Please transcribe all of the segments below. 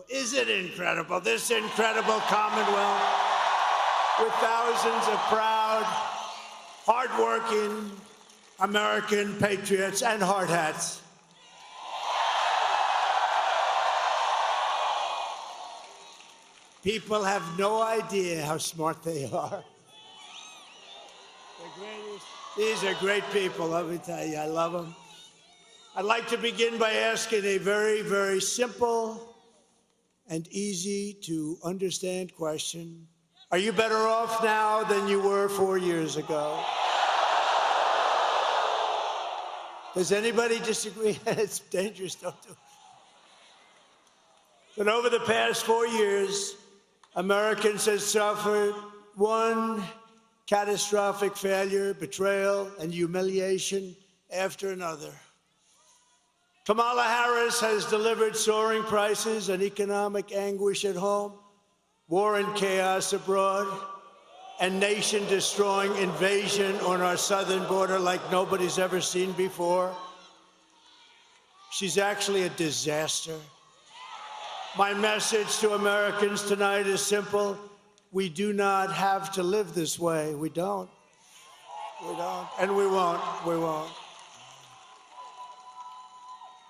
Is it incredible? This incredible Commonwealth with thousands of proud, hardworking American patriots and hard hats. People have no idea how smart they are. These are great people, let me tell you. I love them. I'd like to begin by asking a very, very simple and easy to understand question. Are you better off now than you were 4 years ago? Does anybody disagree? It's dangerous, don't do it. But over the past 4 years, Americans have suffered one catastrophic failure, betrayal, and humiliation after another. Kamala Harris has delivered soaring prices and economic anguish at home, war and chaos abroad, and nation-destroying invasion on our southern border like nobody's ever seen before. She's actually a disaster. My message to Americans tonight is simple. We do not have to live this way. We don't. We don't. And we won't. We won't.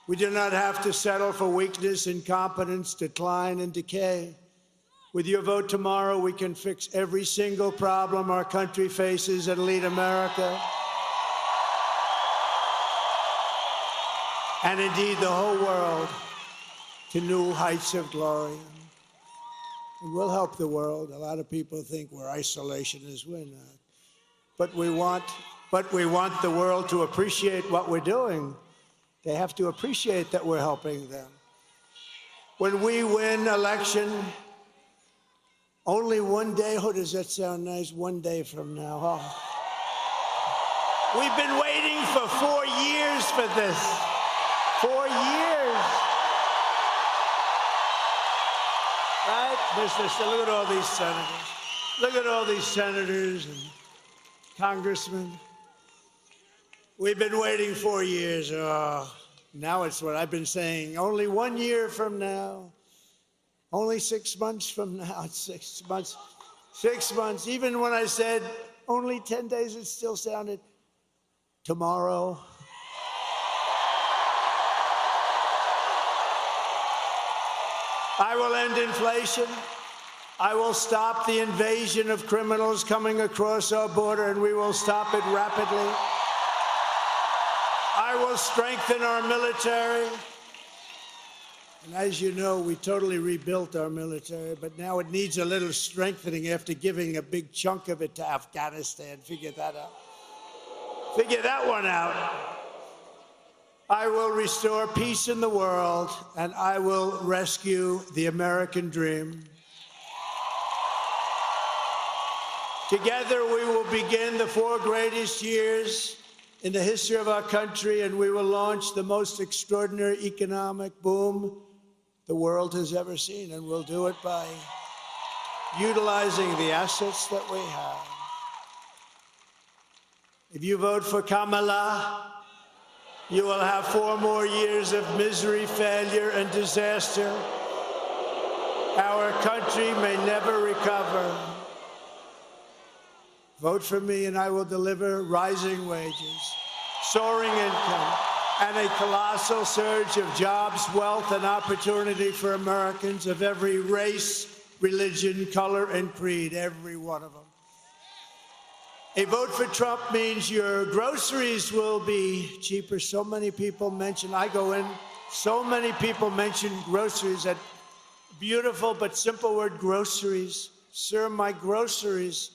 We do not have to settle for weakness, incompetence, decline, and decay. With your vote tomorrow, we can fix every single problem our country faces and lead America, and indeed the whole world, to new heights of glory. And we'll help the world. A lot of people think we're isolationists. We're not. But we want the world to appreciate what we're doing. They have to appreciate that we're helping them. When we win election, only one day, oh, does that sound nice? One day from now. Oh. We've been waiting for 4 years for this. 4 years. Right? Look at all these senators. Look at all these senators and congressmen. We've been waiting 4 years. Oh, now it's what I've been saying. Only 1 year from now. Only 6 months from now. It's 6 months. 6 months. Even when I said only 10 days, it still sounded tomorrow. I will end inflation. I will stop the invasion of criminals coming across our border, and we will stop it rapidly. I will strengthen our military. And as you know, we totally rebuilt our military, but now it needs a little strengthening after giving a big chunk of it to Afghanistan. Figure that out. Figure that one out. I will restore peace in the world, and I will rescue the American dream. Together, we will begin the 4 greatest years in the history of our country, and we will launch the most extraordinary economic boom the world has ever seen, and we'll do it by utilizing the assets that we have. If you vote for Kamala, you will have 4 more years of misery, failure, and disaster. Our country may never recover. Vote for me, and I will deliver rising wages, soaring income, and a colossal surge of jobs, wealth, and opportunity for Americans of every race, religion, color, and creed, every one of them. A vote for Trump means your groceries will be cheaper. So many people mention, I go in, so many people mention groceries, that beautiful but simple word, groceries. Sir, my groceries.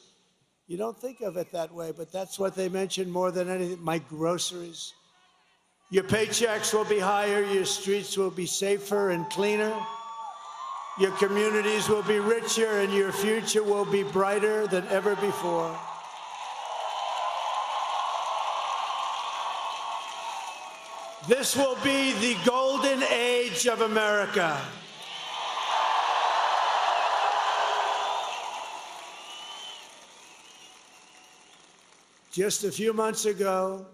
You don't think of it that way, but that's what they mention more than anything, my groceries. Your paychecks will be higher, your streets will be safer and cleaner, your communities will be richer, and your future will be brighter than ever before. This will be the golden age of America. Just a few months ago,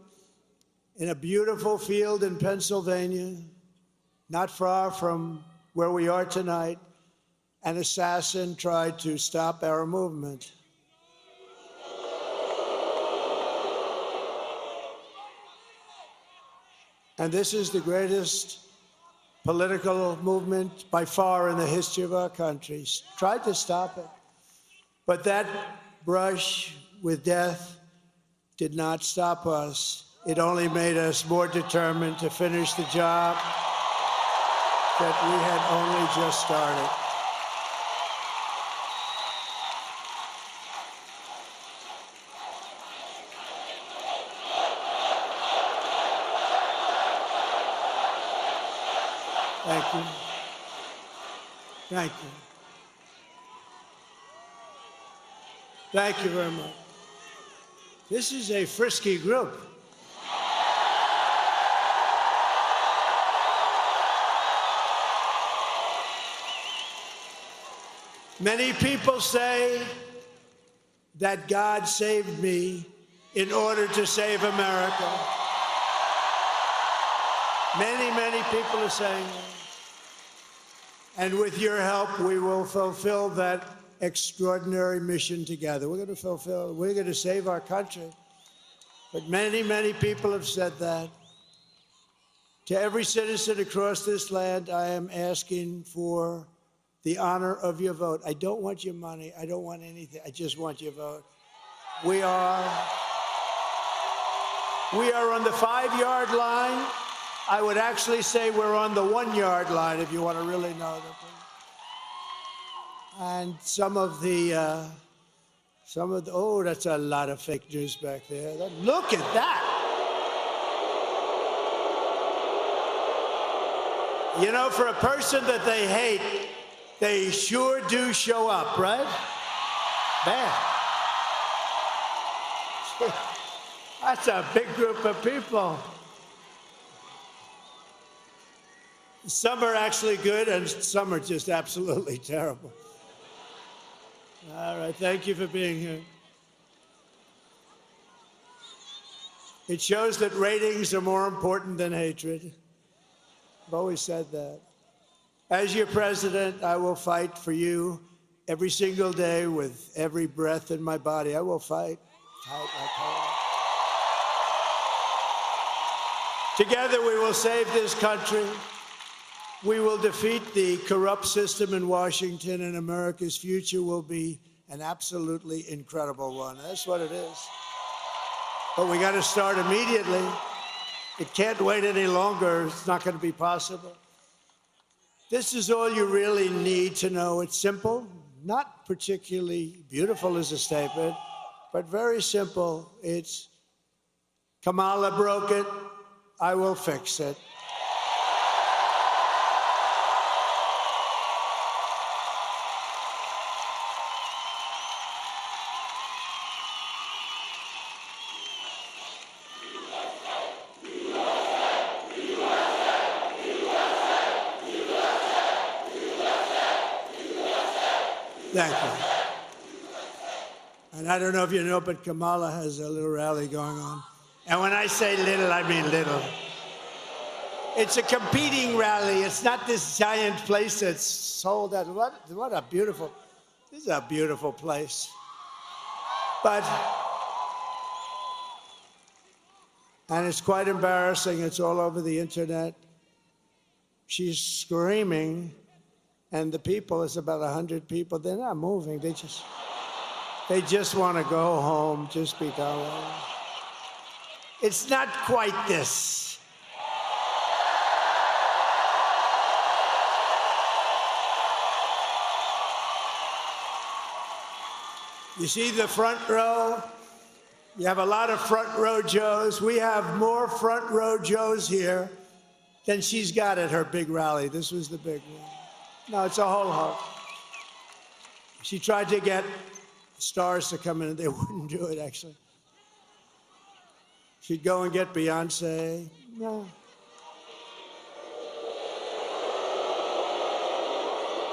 in a beautiful field in Pennsylvania, not far from where we are tonight, an assassin tried to stop our movement. And this is the greatest political movement by far in the history of our country. Tried to stop it. But that brush with death did not stop us. It only made us more determined to finish the job that we had only just started. Thank you. Thank you. Thank you very much. This is a frisky group. Many people say that God saved me in order to save America. Many people are saying that. And with your help, we will fulfill that extraordinary mission together. We're going to save our country. But many people have said that. To every citizen across this land, I am asking for the honor of your vote. I don't want your money. I don't want anything. I just want your vote. We are on the 5-yard line. I would actually say we're on the 1-yard line, if you want to really know the thing. And some of the, oh, that's a lot of fake news back there. Look at that. You know, for a person that they hate, they sure do show up, right? Man. That's a big group of people. Some are actually good, and some are just absolutely terrible. All right, thank you for being here. It shows that ratings are more important than hatred. I've always said that. As your president, I will fight for you every single day with every breath in my body. I will fight. Together we will save this country. We will defeat the corrupt system in Washington, and America's future will be an absolutely incredible one. That's what it is. But we got to start immediately. It can't wait any longer. It's not going to be possible. This is all you really need to know. It's simple, not particularly beautiful as a statement, but very simple. It's Kamala broke it. I will fix it. Thank you. And I don't know if you know, but Kamala has a little rally going on. And when I say little, I mean little. It's a competing rally. It's not this giant place that's sold out. What a beautiful, this is a beautiful place. But, and it's quite embarrassing. It's all over the internet. She's screaming. And the people, it's about 100 people, they're not moving. They just want to go home, just be gone. It's not quite this. You see the front row? You have a lot of front row Joes. We have more front row Joes here than she's got at her big rally. This was the big one. No, it's a whole hoax. She tried to get stars to come in, and they wouldn't do it, actually. She'd go and get Beyonce. No.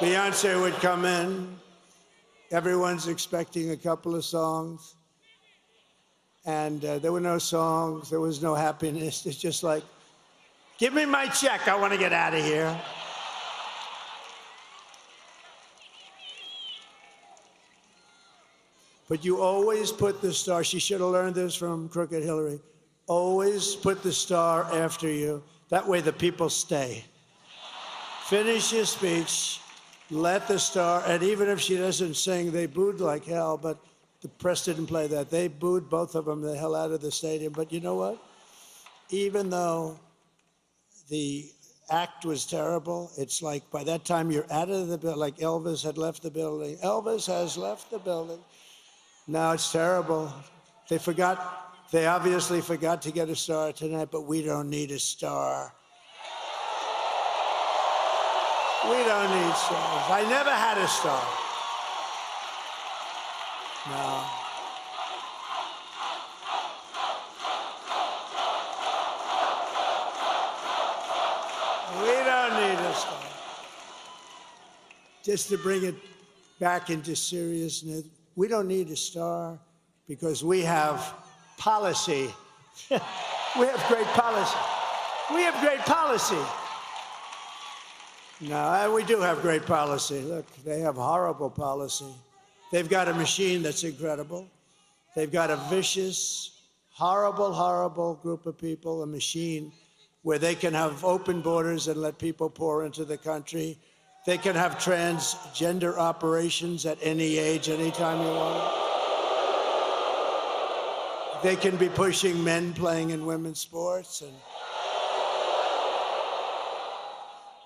Beyonce would come in. Everyone's expecting a couple of songs. And there were no songs. There was no happiness. It's just like, give me my check. I want to get out of here. but you always put the star. She should have learned this from Crooked Hillary. Always put the star after you. That way the people stay. Finish your speech, let the star, and even if she doesn't sing, they booed like hell, but the press didn't play that. They booed both of them the hell out of the stadium. But you know what? Even though the act was terrible, it's like by that time you're out of the building, like Elvis had left the building. Elvis has left the building. Now it's terrible. They obviously forgot to get a star tonight, but we don't need a star. We don't need stars. I never had a star. No. We don't need a star. Just to bring it back into seriousness, we don't need a star because we have policy. We have great policy. We have great policy. No, we do have great policy. Look, they have horrible policy. They've got a machine that's incredible. They've got a vicious, horrible, horrible group of people, a machine where they can have open borders and let people pour into the country. They can have transgender operations at any age, anytime you want. They can be pushing men playing in women's sports.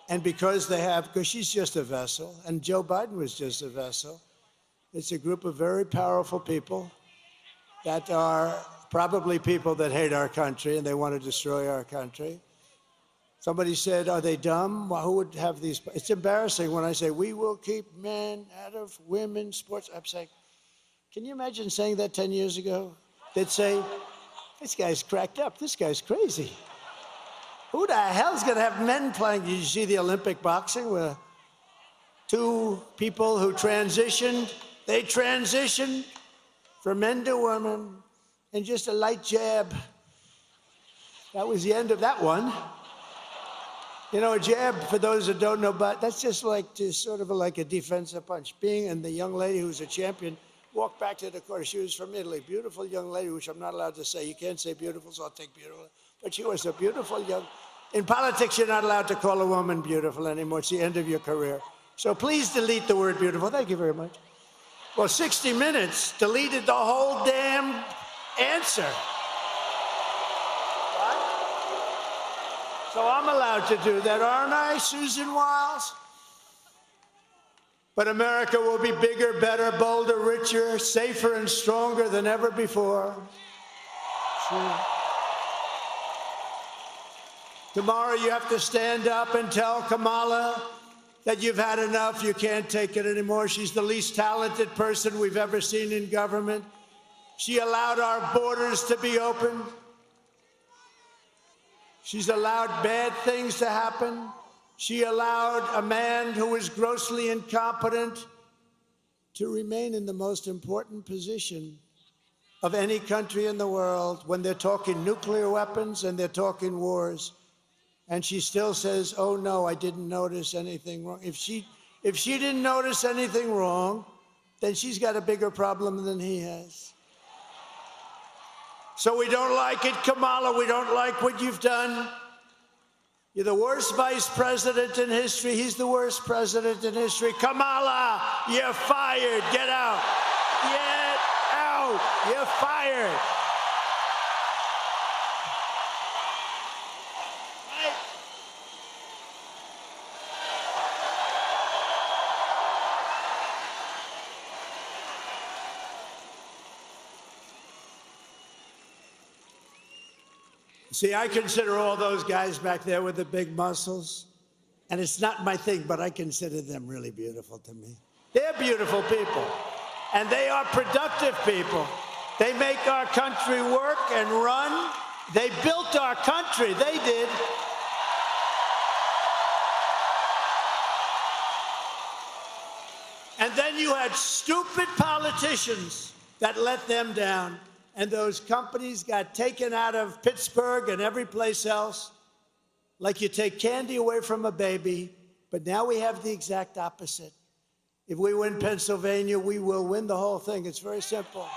And because she's just a vessel, and Joe Biden was just a vessel, it's a group of very powerful people that are probably people that hate our country and they want to destroy our country. Somebody said, are they dumb? Well, who would have these? It's embarrassing when I say, we will keep men out of women's sports. I'm saying, can you imagine saying that 10 years ago? They'd say, this guy's cracked up. This guy's crazy. Who the hell's going to have men playing? Did you see the Olympic boxing where two people who transitioned, they transitioned from men to women and just a light jab. That was the end of that one. You know, a jab, for those that don't know, but that's just like like a defensive punch. And the young lady who's a champion walked back to the court. She was from Italy, beautiful young lady, which I'm not allowed to say. You can't say beautiful, so I'll take beautiful. But she was a beautiful young. In politics, you're not allowed to call a woman beautiful anymore. It's the end of your career. So please delete the word beautiful. Thank you very much. Well, 60 Minutes deleted the whole damn answer. What? So I'm allowed to do that, aren't I, Susan Wiles? But America will be bigger, better, bolder, richer, safer, and stronger than ever before. Sure. Tomorrow you have to stand up and tell Kamala that you've had enough, you can't take it anymore. She's the least talented person we've ever seen in government. She allowed our borders to be open. She's allowed bad things to happen. She allowed a man who was grossly incompetent to remain in the most important position of any country in the world when they're talking nuclear weapons and they're talking wars. And she still says, oh, no, I didn't notice anything wrong. If she didn't notice anything wrong, then she's got a bigger problem than he has. So we don't like it, Kamala. We don't like what you've done. You're the worst vice president in history. He's the worst president in history. Kamala, you're fired. Get out. Get out. You're fired. See, I consider all those guys back there with the big muscles, and it's not my thing, but I consider them really beautiful to me. They're beautiful people, and they are productive people. They make our country work and run. They built our country. They did. And then you had stupid politicians that let them down. And those companies got taken out of Pittsburgh and every place else, like you take candy away from a baby. But now we have the exact opposite. If we win Pennsylvania, we will win the whole thing. It's very simple.